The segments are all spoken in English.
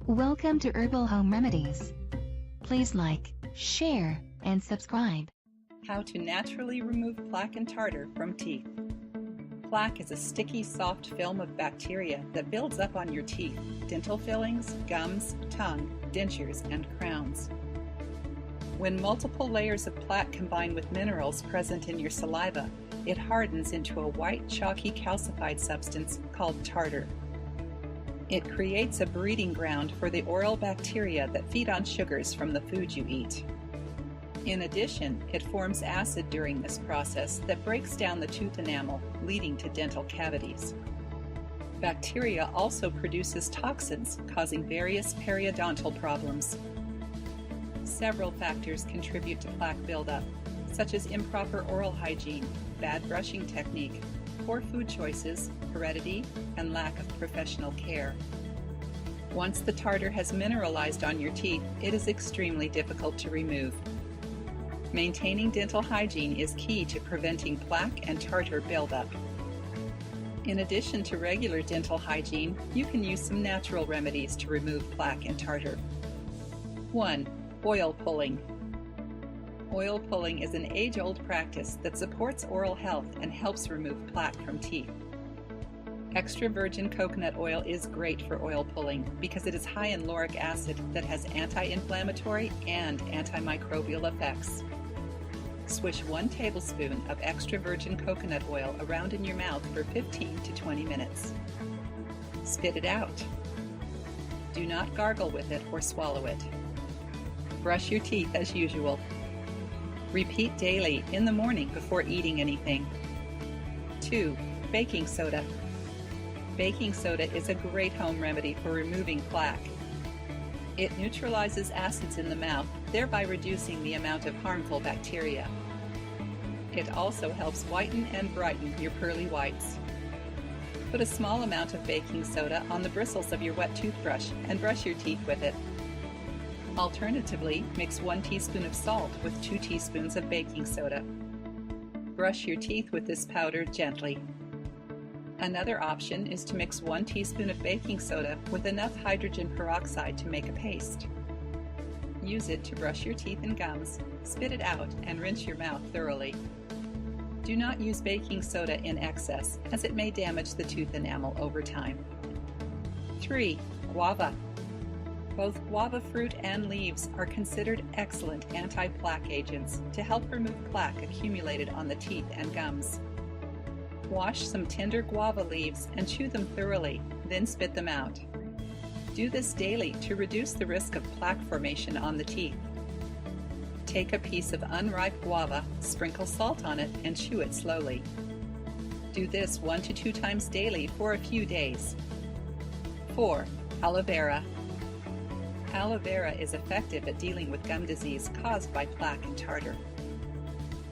Welcome to Herbal Home Remedies. Please like, share, and subscribe. How to naturally remove plaque and tartar from teeth. Plaque is a sticky, soft film of bacteria that builds up on your teeth, dental fillings, gums, tongue, dentures, and crowns. When multiple layers of plaque combine with minerals present in your saliva, it hardens into a white, chalky calcified substance called tartar. It creates a breeding ground for the oral bacteria that feed on sugars from the food you eat. In addition, it forms acid during this process that breaks down the tooth enamel, leading to dental cavities. Bacteria also produces toxins, causing various periodontal problems. Several factors contribute to plaque buildup, such as improper oral hygiene, bad brushing technique, poor food choices, heredity, and lack of professional care. Once the tartar has mineralized on your teeth, it is extremely difficult to remove. Maintaining dental hygiene is key to preventing plaque and tartar buildup. In addition to regular dental hygiene, you can use some natural remedies to remove plaque and tartar. 1. Oil pulling. Oil pulling is an age-old practice that supports oral health and helps remove plaque from teeth. Extra virgin coconut oil is great for oil pulling because it is high in lauric acid that has anti-inflammatory and antimicrobial effects. Swish 1 tablespoon of extra virgin coconut oil around in your mouth for 15 to 20 minutes. Spit it out. Do not gargle with it or swallow it. Brush your teeth as usual. Repeat daily in the morning before eating anything. 2. Baking soda. Baking soda is a great home remedy for removing plaque. It neutralizes acids in the mouth, thereby reducing the amount of harmful bacteria. It also helps whiten and brighten your pearly whites. Put a small amount of baking soda on the bristles of your wet toothbrush and brush your teeth with it. Alternatively, mix 1 teaspoon of salt with 2 teaspoons of baking soda. Brush your teeth with this powder gently. Another option is to mix 1 teaspoon of baking soda with enough hydrogen peroxide to make a paste. Use it to brush your teeth and gums, spit it out, and rinse your mouth thoroughly. Do not use baking soda in excess, as it may damage the tooth enamel over time. 3. Guava. Both guava fruit and leaves are considered excellent anti-plaque agents to help remove plaque accumulated on the teeth and gums. Wash some tender guava leaves and chew them thoroughly, then spit them out. Do this daily to reduce the risk of plaque formation on the teeth. Take a piece of unripe guava, sprinkle salt on it, and chew it slowly. Do this 1 to 2 times daily for a few days. 4. Aloe vera. Aloe vera is effective at dealing with gum disease caused by plaque and tartar.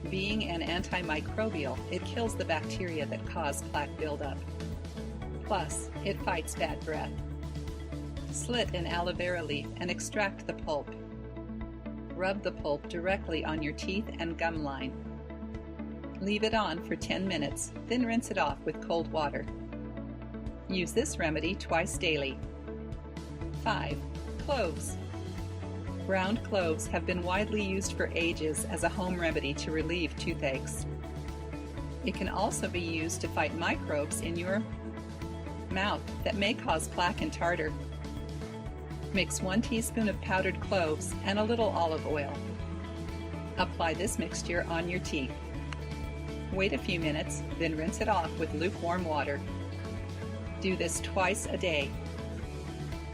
Being an antimicrobial, it kills the bacteria that cause plaque buildup. Plus, it fights bad breath. Slit an aloe vera leaf and extract the pulp. Rub the pulp directly on your teeth and gum line. Leave it on for 10 minutes, then rinse it off with cold water. Use this remedy twice daily. 5. Cloves. Ground cloves have been widely used for ages as a home remedy to relieve toothaches. It can also be used to fight microbes in your mouth that may cause plaque and tartar. Mix 1 teaspoon of powdered cloves and a little olive oil. Apply this mixture on your teeth. Wait a few minutes, then rinse it off with lukewarm water. Do this twice a day.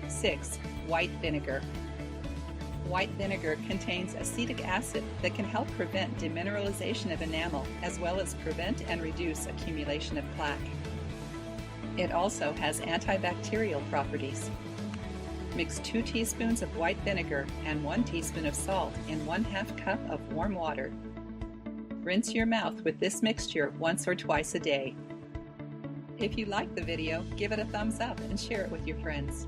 6. White vinegar. White vinegar contains acetic acid that can help prevent demineralization of enamel as well as prevent and reduce accumulation of plaque. It also has antibacterial properties. Mix 2 teaspoons of white vinegar and 1 teaspoon of salt in 1/2 cup of warm water. Rinse your mouth with this mixture once or twice a day. If you liked the video, give it a thumbs up and share it with your friends.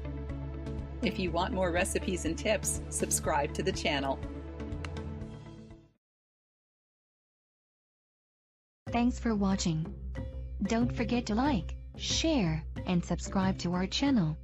If you want more recipes and tips, subscribe to the channel. Thanks for watching. Don't forget to like, share, and subscribe to our channel.